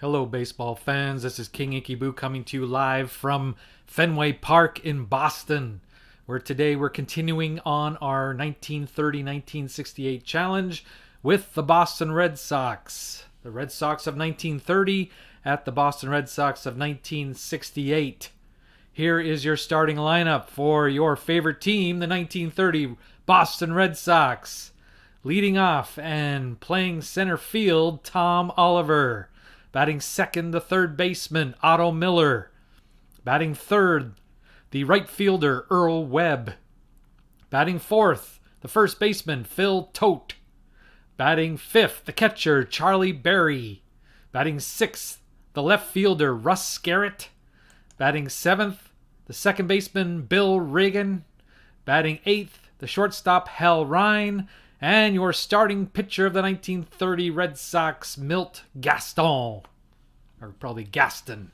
Hello, baseball fans. This is King Icky Boo coming to you live from Fenway Park in Boston, where today we're continuing on our 1930-1968 challenge with the Boston Red Sox. The Red Sox of 1930 at the Boston Red Sox of 1968. Here is your starting lineup for your favorite team, the 1930 Boston Red Sox. Leading off and playing center field, Tom Oliver. Batting second, the third baseman, Otto Miller. Batting third, the right fielder, Earl Webb. Batting fourth, the first baseman, Phil Tote. Batting fifth, the catcher, Charlie Berry. Batting sixth, the left fielder, Russ Scarrett. Batting seventh, the second baseman, Bill Regan. Batting eighth, the shortstop, Hal Ryan. And your starting pitcher of the 1930 Red Sox, Milt Gaston. Or probably Gaston.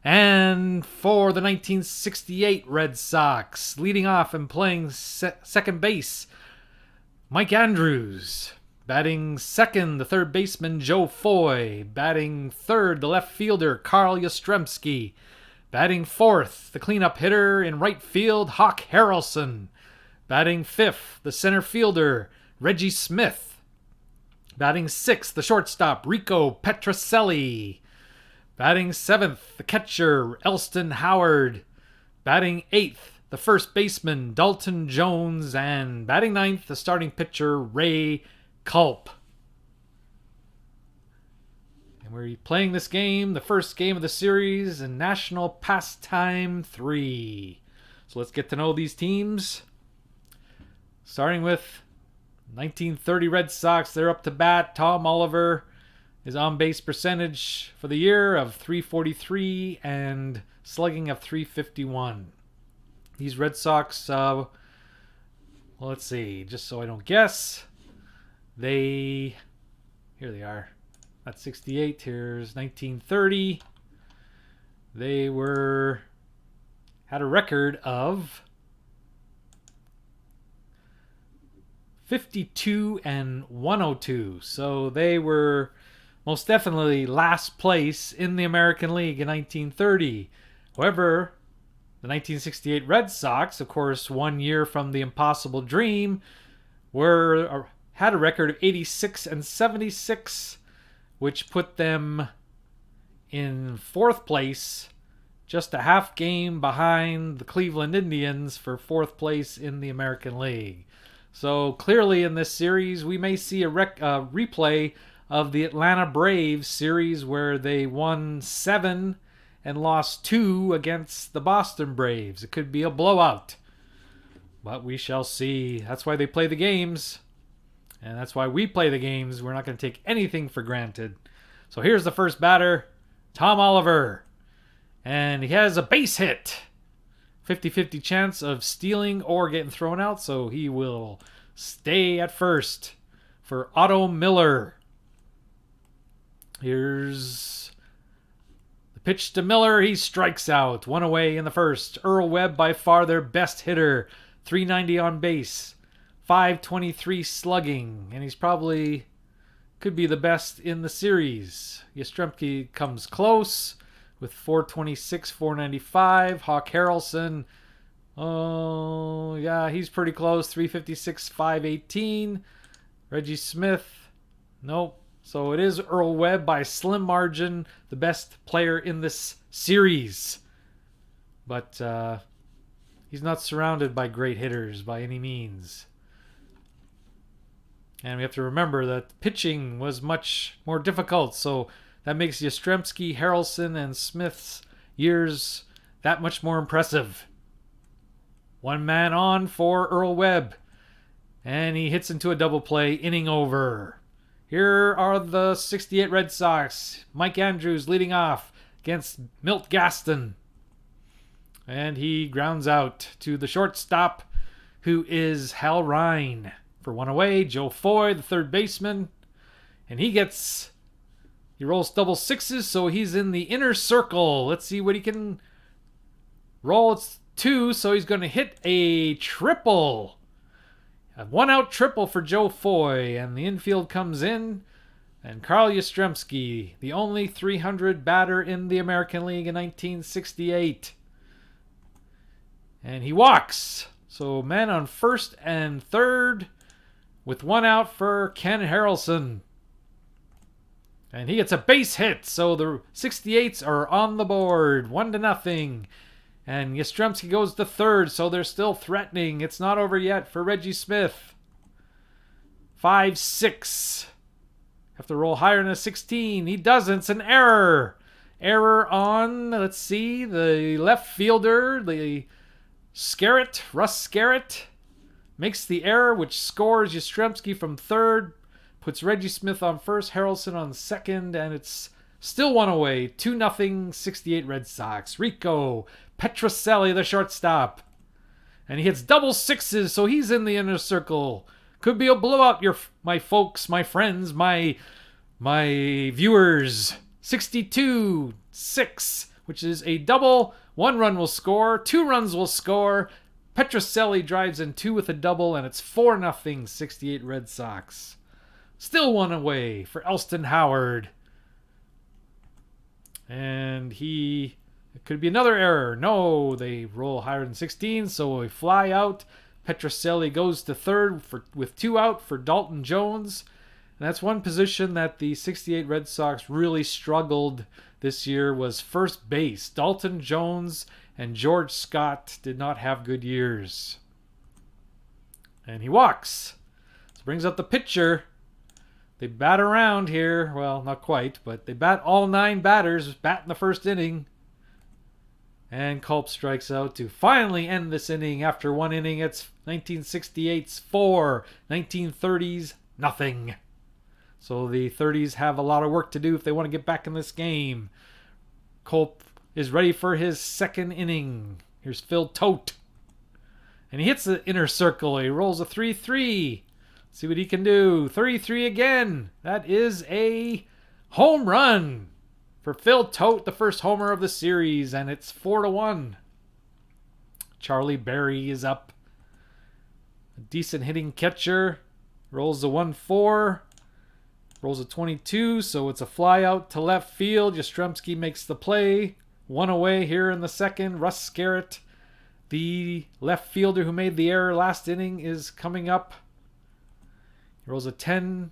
And for the 1968 Red Sox, leading off and playing second base, Mike Andrews. Batting second, the third baseman, Joe Foy. Batting third, the left fielder, Carl Yastrzemski. Batting fourth, the cleanup hitter in right field, Hawk Harrelson. Batting fifth, the center fielder, Reggie Smith. Batting sixth, the shortstop, Rico Petrocelli. Batting seventh, the catcher, Elston Howard. Batting eighth, the first baseman, Dalton Jones. And batting ninth, the starting pitcher, Ray Culp. And we're playing this game, the first game of the series, in National Pastime 3. So let's get to know these teams. Starting with 1930 Red Sox, they're up to bat. Tom Oliver, his on-base percentage for the year of .343 and slugging of .351. These Red Sox, well, let's see, just so I don't guess, here they are. That's 68, here's 1930. They had a record of 52 and 102. So they were most definitely last place in the American League in 1930. However, the 1968 Red Sox, of course, 1 year from the impossible dream, had a record of 86 and 76, which put them in fourth place, just a half game behind the Cleveland Indians for fourth place in the American League. So clearly in this series, we may see a replay of the Atlanta Braves series where they won 7 and lost 2 against the Boston Braves. It could be a blowout, but we shall see. That's why they play the games, and that's why we play the games. We're not going to take anything for granted. So here's the first batter, Tom Oliver, and he has a base hit. 50-50 chance of stealing or getting thrown out, so he will stay at first for Otto Miller. Here's the pitch to Miller. He strikes out. 1 away in the first. Earl Webb, by far their best hitter. .390 on base. .523 slugging. And he's probably could be the best in the series. Yastrzemski comes close with .426, .495. Hawk Harrelson, oh yeah, he's pretty close. .356, .518. Reggie Smith, nope. So it is Earl Webb by a slim margin, the best player in this series. But he's not surrounded by great hitters by any means. And we have to remember that pitching was much more difficult, so that makes Yastrzemski, Harrelson, and Smith's years that much more impressive. 1 man on for Earl Webb. And he hits into a double play, inning over. Here are the 68 Red Sox. Mike Andrews leading off against Milt Gaston. And he grounds out to the shortstop, who is Hal Ryan. For 1 away, Joe Foy, the third baseman. And he rolls double sixes, so he's in the inner circle. Let's see what he can roll. It's 2, so he's going to hit a triple. A 1-out triple for Joe Foy, and the infield comes in And Carl Yastrzemski, the only 300 batter in the American League in 1968. And he walks. So men on first and third with one out for Ken Harrelson. And he gets a base hit. So the 68s are on the board. 1-0. And Yastrzemski goes to third. So they're still threatening. It's not over yet for Reggie Smith. 5-6. Have to roll higher than a 16. He doesn't. It's an error. Error on, let's see, the left fielder, the Russ Scarrett, makes the error, which scores Yastrzemski from third, puts Reggie Smith on first, Harrelson on second, and it's still one away. 2-0, 68 Red Sox. Rico Petrocelli, the shortstop. And he hits double sixes, so he's in the inner circle. Could be a blowout, my folks, my friends, my viewers. 62-6, which is a double. 1 run will score. 2 runs will score. Petrocelli drives in 2 with a double, and it's 4-0, 68 Red Sox. Still one away for Elston Howard. And it could be another error. No, they roll higher than 16, so we fly out. Petrocelli goes to third with 2 out for Dalton Jones. And that's one position that the 68 Red Sox really struggled this year, was first base. Dalton Jones and George Scott did not have good years. And he walks. This brings up the pitcher. They bat around here. Well, not quite, but they bat all 9 batters, bat in the first inning. And Culp strikes out to finally end this inning. After 1 inning, it's 1968's 4, 1930's nothing. So the 30s have a lot of work to do if they want to get back in this game. Culp is ready for his second inning. Here's Phil Tote. And he hits the inner circle. He rolls a 3-3. See what he can do. 3-3 again. That is a home run for Phil Tote, the first homer of the series, and it's 4-1. Charlie Berry is up. A decent hitting catcher. Rolls a 1-4. Rolls a 22, so it's a fly out to left field. Yastrzemski makes the play. 1 away here in the second. Russ Scarrett, the left fielder who made the error last inning, is coming up. He rolls a 10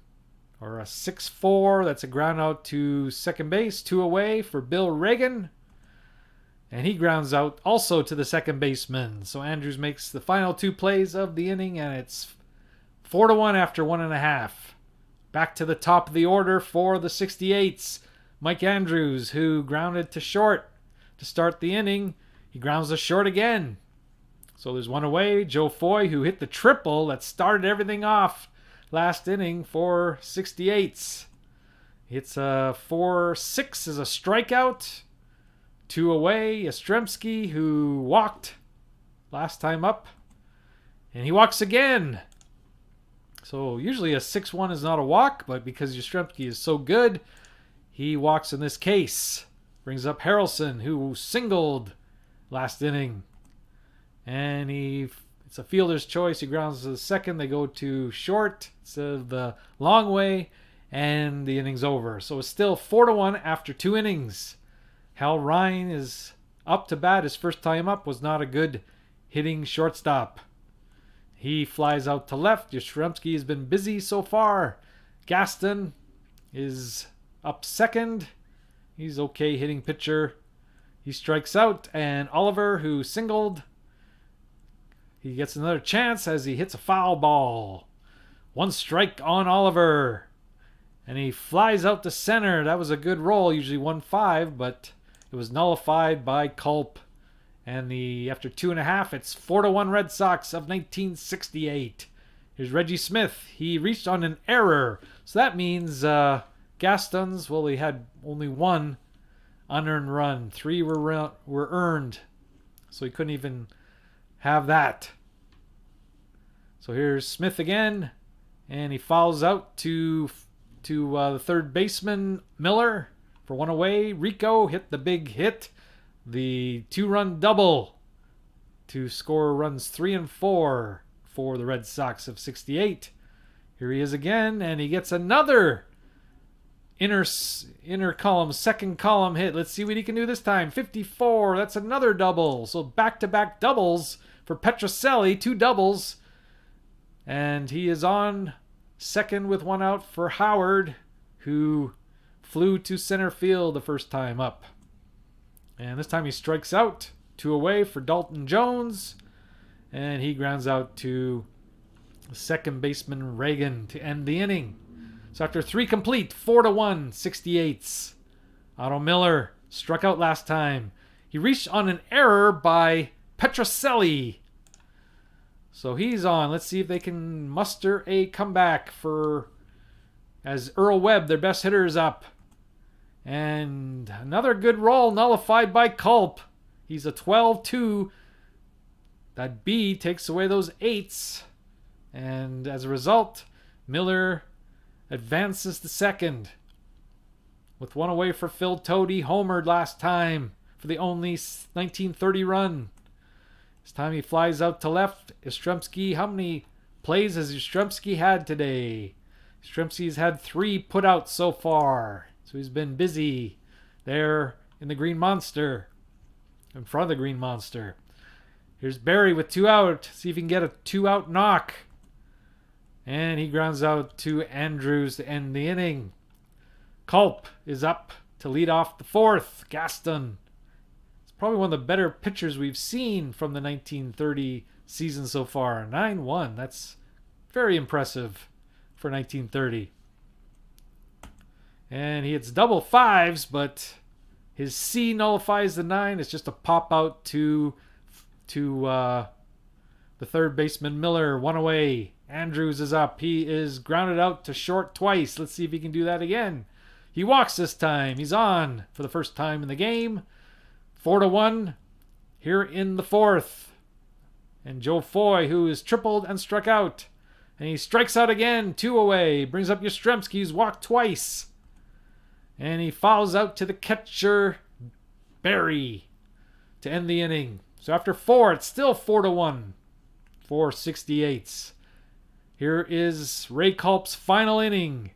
or a 6-4. That's a ground out to second base. 2 away for Bill Reagan. And he grounds out also to the second baseman. So Andrews makes the final 2 plays of the inning, and it's 4-1 after 1.5. Back to the top of the order for the 68s. Mike Andrews, who grounded to short to start the inning. He grounds to short again. So there's 1 away. Joe Foy, who hit the triple that started everything off last inning for 68s. Hits a 4-6 as a strikeout. 2 away. Yastrzemski, who walked last time up. And he walks again. So usually a 6-1 is not a walk, but because Yastrzemski is so good, he walks in this case. Brings up Harrelson, who singled last inning. And it's a fielder's choice. He grounds to the second. They go to short instead of the long way, and the inning's over. So it's still 4-1 after 2 innings. Hal Ryan is up to bat. His first time up was not a good hitting shortstop. He flies out to left. Yastrzemski has been busy so far. Gaston is up second. He's okay hitting pitcher. He strikes out, and Oliver, who singled, he gets another chance as he hits a foul ball. 1 strike on Oliver. And he flies out to center. That was a good roll, usually 1-5, but it was nullified by Culp. And after 2.5, it's 4-1 Red Sox of 1968. Here's Reggie Smith. He reached on an error. So that means Gaston's, well, he had only 1 unearned run. 3 were earned. So he couldn't even have that. So here's Smith again. And he fouls out to the third baseman, Miller, for 1 away. Rico hit the big hit. The 2-run double to score runs 3 and 4 for the Red Sox of 68. Here he is again, and he gets another inner column, second column hit. Let's see what he can do this time. 54. That's another double. So back-to-back doubles for Petrocelli. 2 doubles. And he is on second with 1 out for Howard, who flew to center field the first time up. And this time he strikes out. 2 away for Dalton Jones. And he grounds out to second baseman Reagan to end the inning. So after 3 complete, 4-1, 68s. Otto Miller struck out last time. He reached on an error by Petrocelli. So he's on. Let's see if they can muster a comeback for as Earl Webb, their best hitter, is up. And another good roll nullified by Culp. He's a 12-2. That B takes away those 8s. And as a result, Miller advances to second. With 1 away for Phil Tody, homered last time for the only 1930 run. This time he flies out to left. Yastrzemski, how many plays has Yastrzemski had today? Yastrzemski's had 3 putouts so far. So he's been busy there in the Green Monster. In front of the Green Monster. Here's Barry with 2 out. See if he can get a 2-out knock. And he grounds out to Andrews to end the inning. Culp is up to lead off the 4th. Gaston. It's probably one of the better pitchers we've seen from the 1930 season so far. 9-1. That's very impressive for 1930. And he hits double 5s, but his C nullifies the 9. It's just a pop out to the third baseman Miller. 1 away. Andrews is up. He is grounded out to short twice. Let's see if he can do that again. He walks this time. He's on for the first time in the game. 4-1 here in the 4th. And Joe Foy, who is tripled and struck out. And he strikes out again. 2 away. Brings up Yastrzemski. He's walked twice. And he fouls out to the catcher, Barry, to end the inning. So after 4, it's still 4-1 for 68s. Here is Ray Culp's final inning.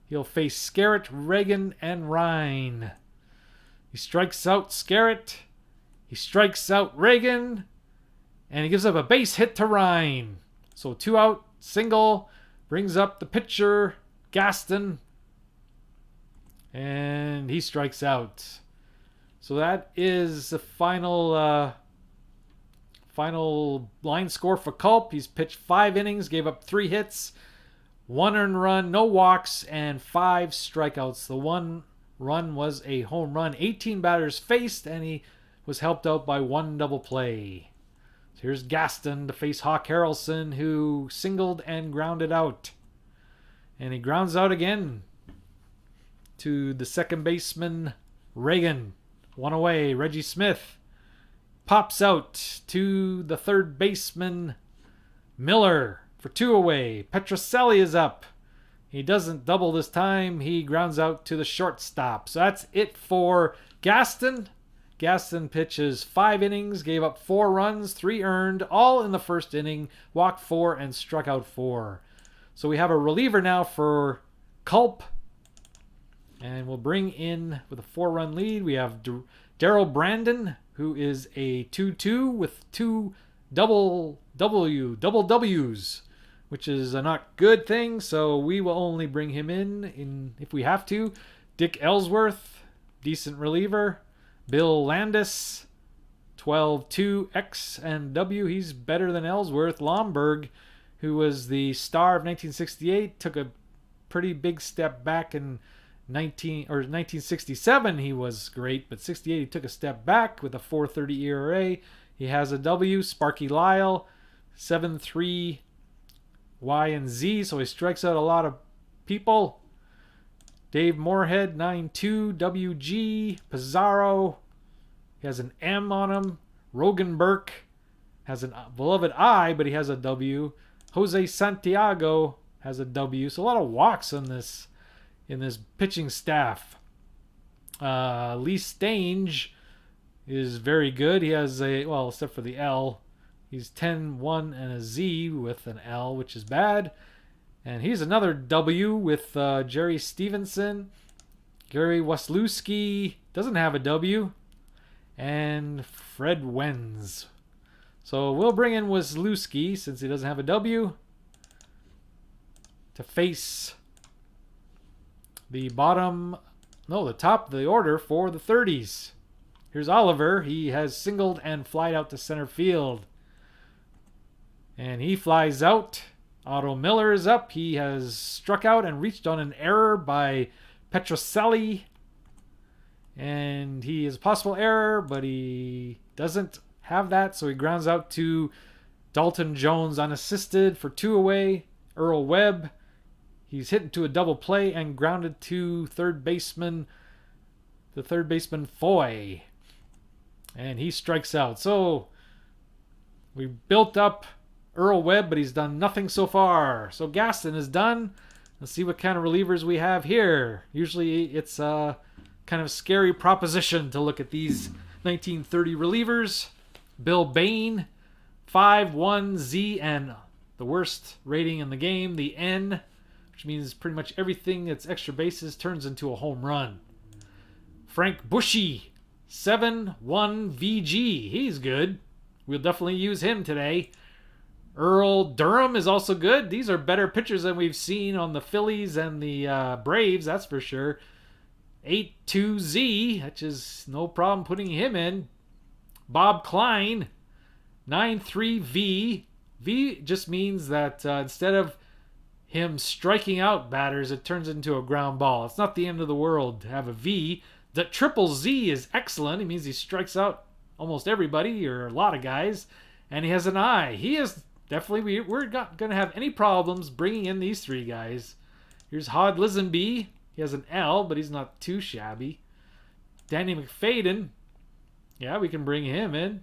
He'll face Scarrett, Reagan, and Rhine. He strikes out Scarrett. He strikes out Reagan. And he gives up a base hit to Rhine. So 2 out, single. Brings up the pitcher, Gaston. And he strikes out. So that is the final line score for Culp. He's pitched 5 innings, gave up 3 hits, 1 earned run, no walks, and 5 strikeouts. The 1 run was a home run. 18 batters faced, and he was helped out by 1 double play. So here's Gaston to face Hawk Harrelson, who singled and grounded out. And he grounds out again to the second baseman, Reagan. 1 away. Reggie Smith pops out to the third baseman, Miller, for 2 away. Petrocelli is up. He doesn't double this time. He grounds out to the shortstop. So that's it for Gaston. Gaston pitches 5 innings, gave up 4 runs, 3 earned, all in the first inning, walked 4 and struck out 4. So we have a reliever now for Culp. And we'll bring in, with a 4-run lead, we have Darrell Brandon, who is a 2-2 with 2 double W's, which is a not good thing, so we will only bring him in if we have to. Dick Ellsworth, decent reliever. Bill Landis, 12-2 X and W. He's better than Ellsworth. Lomberg, who was the star of 1968, took a pretty big step back in 1967. He was great, but 68 he took a step back with a 4.30 ERA. He has a W. Sparky Lyle, 7.3 Y and Z, so he strikes out a lot of people. Dave Moorhead, 9.2 WG. Pizarro, he has an M on him. Rogan Burke has a beloved I, but he has a W. Jose Santiago has a W. So a lot of walks in this pitching staff. Lee Stange is very good. He has except for the L, he's 10-1 and a Z with an L, which is bad. And he's another W with Jerry Stevenson. Gary Waslewski doesn't have a W. And Fred Wenz. So we'll bring in Waslewski, since he doesn't have a W, to face the top of the order for the 30s. Here's Oliver. He has singled and flied out to center field. And he flies out. Otto Miller is up. He has struck out and reached on an error by Petrocelli. And he is a possible error, but he doesn't have that, so he grounds out to Dalton Jones unassisted for 2 away. Earl Webb, he's hit into a double play and grounded to the third baseman Foy. And he strikes out. So we built up Earl Webb, but he's done nothing so far. So Gaston is done. Let's see what kind of relievers we have here. Usually it's kind of scary proposition to look at these 1930 relievers. Bill Bain, 5-1 Z, and the worst rating in the game, the N, which means pretty much everything that's extra bases turns into a home run. Frank Bushy, 7-1 VG. He's good. We'll definitely use him today. Earl Durham is also good. These are better pitchers than we've seen on the Phillies and the Braves, that's for sure. 8-2Z, which is no problem putting him in. Bob Klein, 9-3V. V just means that instead of him striking out batters, it turns into a ground ball. It's not the end of the world to have a V. The triple Z is excellent. It means he strikes out almost everybody or a lot of guys. And he has an I. He is definitely, we're not going to have any problems bringing in these 3 guys. Here's Hod Lisenby. He has an L, but he's not too shabby. Danny McFadden. Yeah, we can bring him in.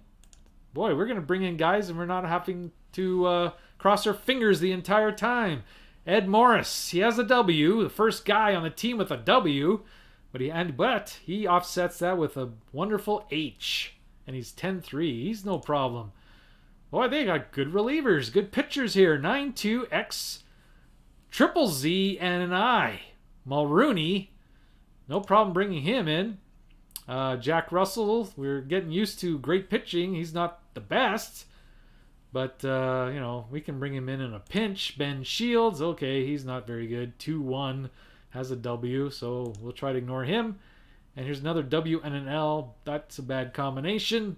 Boy, we're going to bring in guys and we're not having to cross our fingers the entire time. Ed Morris. He has a W. The first guy on the team with a W. But he offsets that with a wonderful H. And he's 10-3. He's no problem. Boy, they got good relievers. Good pitchers here. 9-2X. Triple Z and an I. Mulrooney, no problem bringing him in. Jack Russell, we're getting used to great pitching. He's not the best, but we can bring him in a pinch. Ben Shields, okay, he's not very good. 2-1, has a W, so we'll try to ignore him. And here's another W and an L. That's a bad combination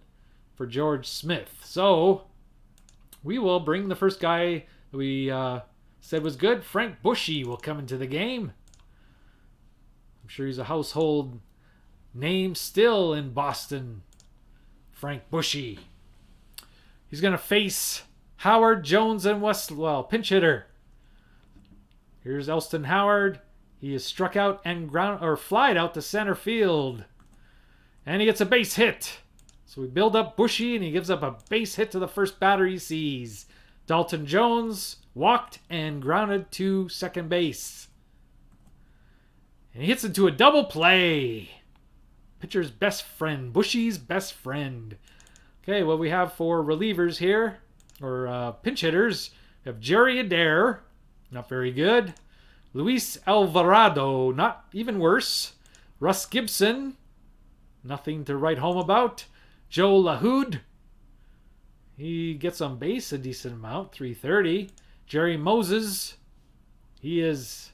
for George Smith. So we will bring the first guy that we said was good. Frank Bushy will come into the game. I'm sure he's a household name still in Boston. Frank Bushy. He's going to face Howard, Jones, and Westwell. Pinch hitter. Here's Elston Howard. He is struck out and flied out to center field. And he gets a base hit. So we build up Bushy, and he gives up a base hit to the first batter he sees. Dalton Jones walked and grounded to second base. And he hits into a double play. Pitcher's best friend. Bushy's best friend. Okay, what we have for relievers here, or pinch hitters, we have Jerry Adair. Not very good. Luis Alvarado. Not even worse. Russ Gibson. Nothing to write home about. Joe LaHood. He gets on base a decent amount. 330. Jerry Moses. He is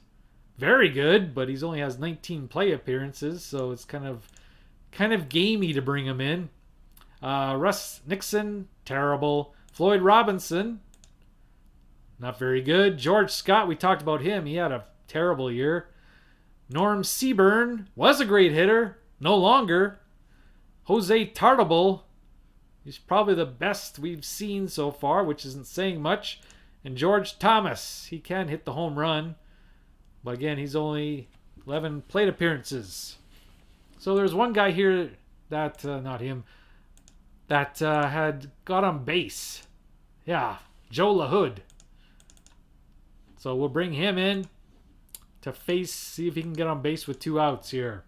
very good, but he only has 19 play appearances, so it's kind of gamey to bring him in. Russ Nixon, terrible. Floyd Robinson, not very good. George Scott, we talked about him. He had a terrible year. Norm Seaburn was a great hitter, no longer. Jose Tartable, he's probably the best we've seen so far, which isn't saying much. And George Thomas, he can hit the home run. But again, he's only 11 plate appearances. So there's one guy here that, not him, that had got on base. Yeah, Joe LaHood. So we'll bring him in to see if he can get on base with 2 outs here.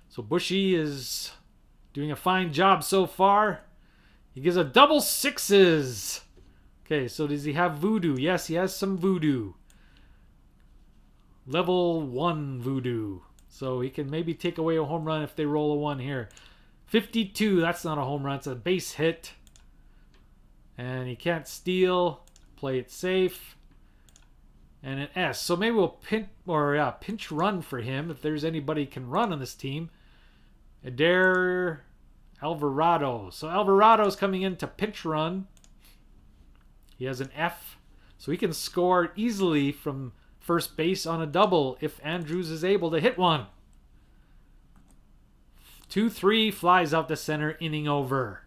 So Bushy is doing a fine job so far. He gives a double sixes. Okay, so does he have voodoo? Yes, he has some voodoo. Level 1 voodoo. So he can maybe take away a home run if they roll a 1 here. 52, that's not a home run, it's a base hit. And he can't steal. Play it safe. And an S. So maybe we'll pinch run for him if there's anybody who can run on this team. Adair Alvarado. So Alvarado's coming in to pinch run. He has an F. So he can score easily from first base on a double if Andrews is able to hit one. 2-3 flies out to center, inning over.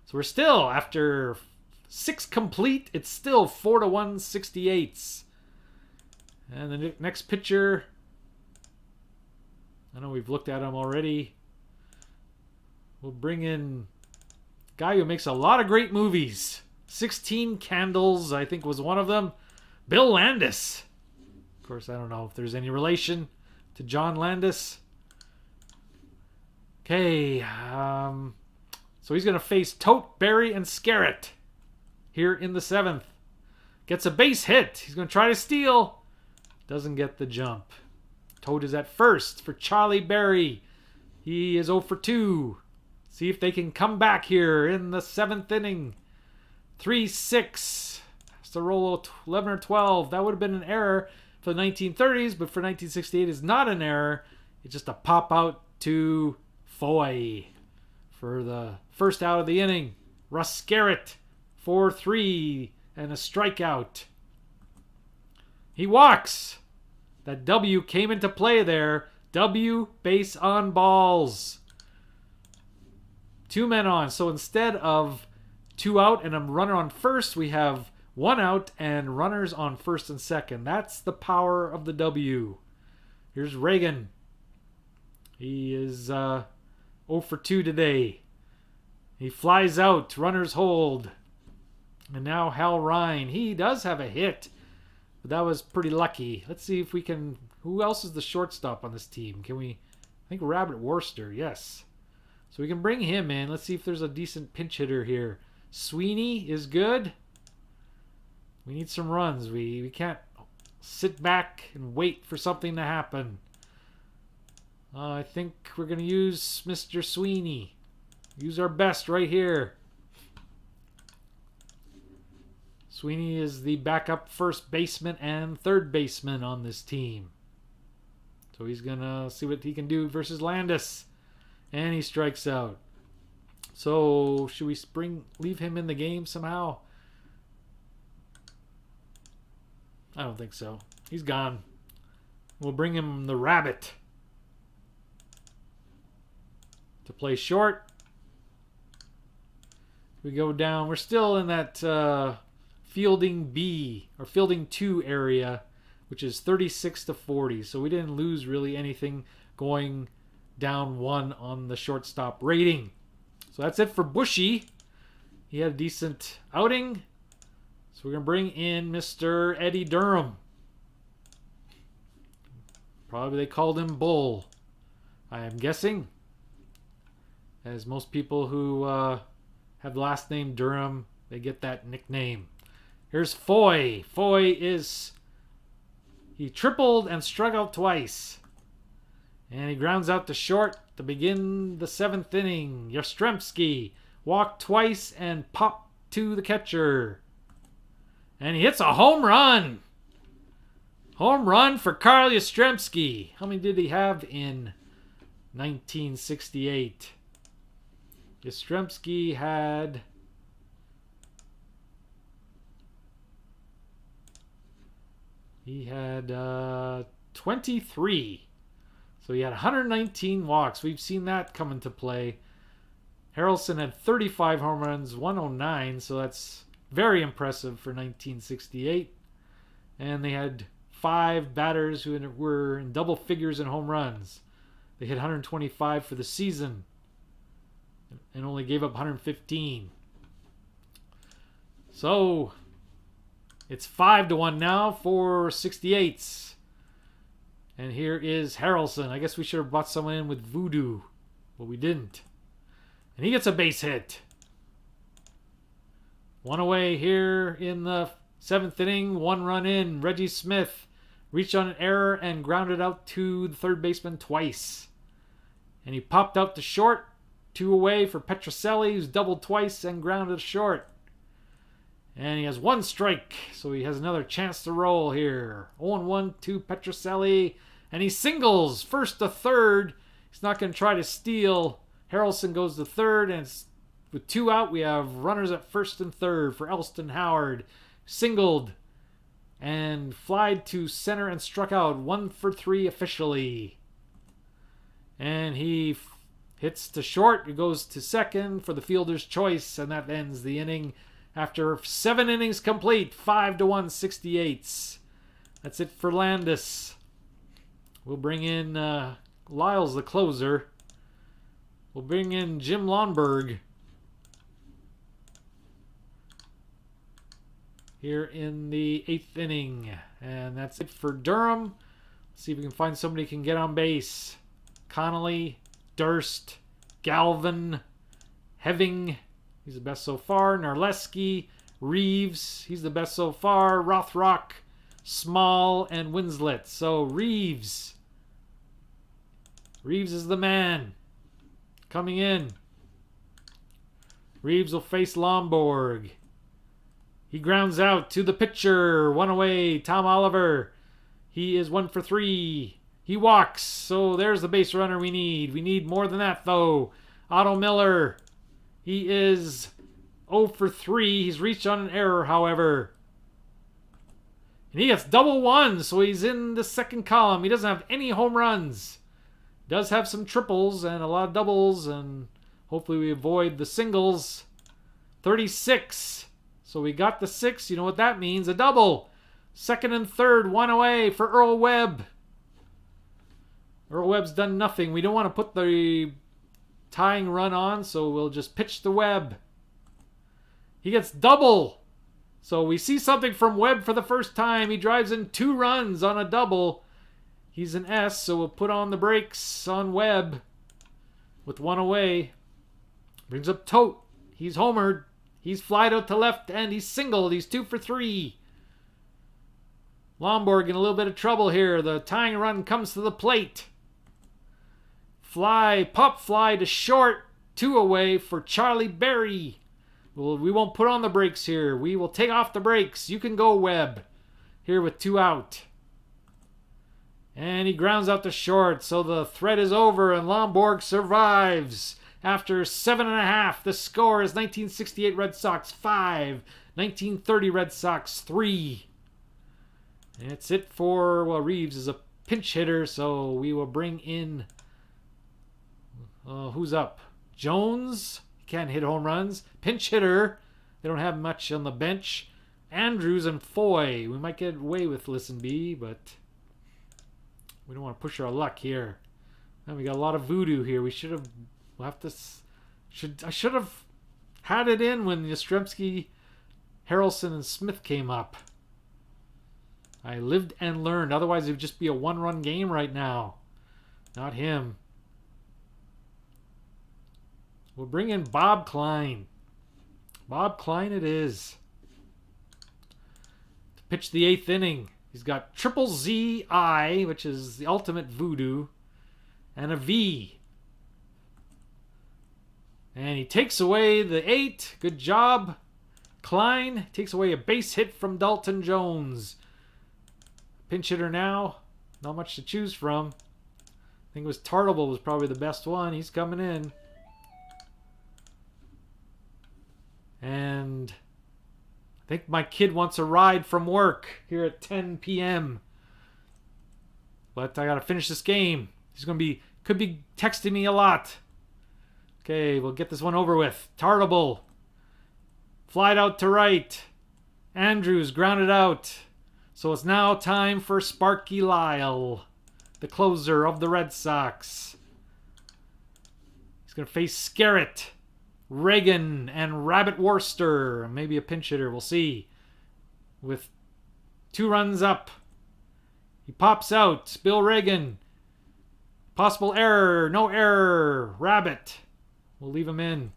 So we're still, after 6 complete, it's still 4-1 68s. And the next pitcher, I know we've looked at him already. We'll bring in a guy who makes a lot of great movies. 16 Candles, I think, was one of them. Bill Landis. Of course, I don't know if there's any relation to John Landis. Okay, so he's going to face Tote, Berry, and Scarrett here in the 7th. Gets a base hit. He's going to try to steal. Doesn't get the jump. Tote is at first for Charlie Berry. He is 0 for 2. See if they can come back here in the 7th inning. 3-6. Has to roll 11 or 12. That would have been an error for the 1930s, but for 1968 is not an error. It's just a pop out to Foy for the first out of the inning. Russ Scarrett, 4-3 and a strikeout. He walks. That W came into play there. W, base on balls. 2 men on. So instead of 2 out and a runner on first, we have 1 out and runners on first and second. That's the power of the W. Here's Reagan. He is 0 for 2 today. He flies out. Runners hold. And now Hal Ryan. He does have a hit. But that was pretty lucky. Let's see if we can... Who else is the shortstop on this team? Can we... I think Rabbit Worcester. Yes. So we can bring him in. Let's see if there's a decent pinch hitter here. Sweeney is good. We need some runs. We can't sit back and wait for something to happen. I think we're going to use Mr. Sweeney. Use our best right here. Sweeney is the backup first baseman and third baseman on this team. So he's going to see what he can do versus Landis. And he strikes out. So should we leave him in the game somehow? I don't think so. He's gone. We'll bring him the Rabbit to play short. We go down. We're still in that fielding B or fielding 2 area, which is 36-40. So we didn't lose really anything going down 1 on the shortstop rating. So that's it for Bushy. He had a decent outing. So we're going to bring in Mr. Eddie Durham. Probably they called him Bull, I am guessing. As most people who have the last name Durham, they get that nickname. Here's Foy. Foy he tripled and struck out twice. And he grounds out to short to begin the 7th inning. Yastrzemski walked twice and popped to the catcher. And he hits a home run. Home run for Carl Yastrzemski. How many did he have in 1968? Yastrzemski had... He had 23. So he had 119 walks. We've seen that come into play. Harrelson had 35 home runs, 109. So that's very impressive for 1968. And they had 5 batters who were in double figures in home runs. They hit 125 for the season and only gave up 115. So it's 5-1 now for 68s. And here is Harrelson. I guess we should have brought someone in with voodoo, but we didn't. And he gets a base hit. 1 away here in the 7th inning. 1 run in. Reggie Smith reached on an error and grounded out to the third baseman twice. And he popped out to short. 2 away for Petrocelli, who's doubled twice and grounded short. And he has 1 strike, so he has another chance to roll here. 0-1 to Petrocelli, and he singles first to third. He's not going to try to steal. Harrelson goes to third, and with 2 out, we have runners at first and third for Elston Howard. Singled and flied to center and struck out. 1 for 3 officially. And he hits to short. It goes to second for the fielder's choice, and that ends the inning. After 7 innings complete, 5-1 68s. That's it for Landis. We'll bring in Lyles, the closer. We'll bring in Jim Lonberg here in the 8th inning. And that's it for Durham. Let's see if we can find somebody who can get on base. Connolly, Durst, Galvin, Heving, he's the best so far. Narleski, Reeves, he's the best so far. Rothrock, Small, and Winslet. So Reeves is the man. Coming in. Reeves will face Lomborg. He grounds out to the pitcher. 1 away, Tom Oliver. He is 1 for 3. He walks, so there's the base runner we need. We need more than that, though. Otto Miller, he is 0 for 3. He's reached on an error, however. And he gets double 1, so he's in the second column. He doesn't have any home runs. Does have some triples and a lot of doubles, and hopefully we avoid the singles. 36. So we got the 6. You know what that means? A double. Second and third, 1 away for Earl Webb. Earl Webb's done nothing. We don't want to put the tying run on, so we'll just pitch to Webb. He gets double. So we see something from Webb for the first time. He drives in 2 runs on a double. He's an S, so we'll put on the brakes on Webb with 1 away. Brings up Tote. He's homered. He's flied out to left, and he's singled. He's 2 for 3. Lomborg in a little bit of trouble here. The tying run comes to the plate. Pop fly to short. 2 away for Charlie Berry. Well, we won't put on the brakes here. We will take off the brakes. You can go, Webb. Here with 2 out. And he grounds out to short, so the threat is over, and Lomborg survives. After 7.5, the score is 1968 Red Sox 5, 1930 Red Sox 3. And that's it for, well, Reeves is a pinch hitter, so we will bring in, who's up? Jones, can't hit home runs. Pinch hitter, they don't have much on the bench. Andrews and Foy, we might get away with Listenbee, but we don't want to push our luck here. And we got a lot of voodoo here. We should have, I should have had it in when Yastrzemski, Harrelson, and Smith came up. I lived and learned. Otherwise, it would just be a 1-run game right now. Not him. We'll bring in Bob Klein. Bob Klein it is. To pitch the 8th inning. He's got triple Z-I, which is the ultimate voodoo, and a V. And he takes away the 8. Good job. Klein takes away a base hit from Dalton Jones. Pinch hitter now. Not much to choose from. I think it was Tartable was probably the best one. He's coming in. And I think my kid wants a ride from work here at 10 p.m. But I got to finish this game. He's going to be, could be texting me a lot. Okay, we'll get this one over with. Tartable. Flied out to right. Andrews grounded out. So it's now time for Sparky Lyle, the closer of the Red Sox. He's going to face Scarrett, Reagan, and Rabbit Worcester. Maybe a pinch hitter, we'll see. With 2 runs up. He pops out. Bill Reagan. Possible error. No error. Rabbit. We'll leave him in.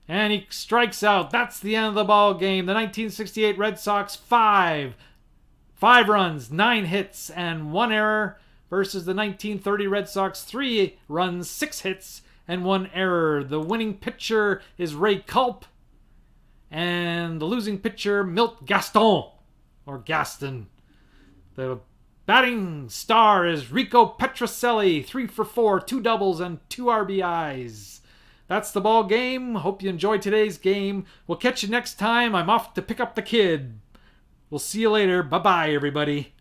And he strikes out. That's the end of the ball game. The 1968 Red Sox 5. 5 runs, 9 hits, and 1 error versus the 1930 Red Sox, 3 runs, 6 hits, and 1 error. The winning pitcher is Ray Culp, and the losing pitcher, Milt Gaston, or Gaston. The batting star is Rico Petrocelli, 3 for 4, 2 doubles, and 2 RBIs. That's the ball game. Hope you enjoyed today's game. We'll catch you next time. I'm off to pick up the kid. We'll see you later. Bye-bye, everybody.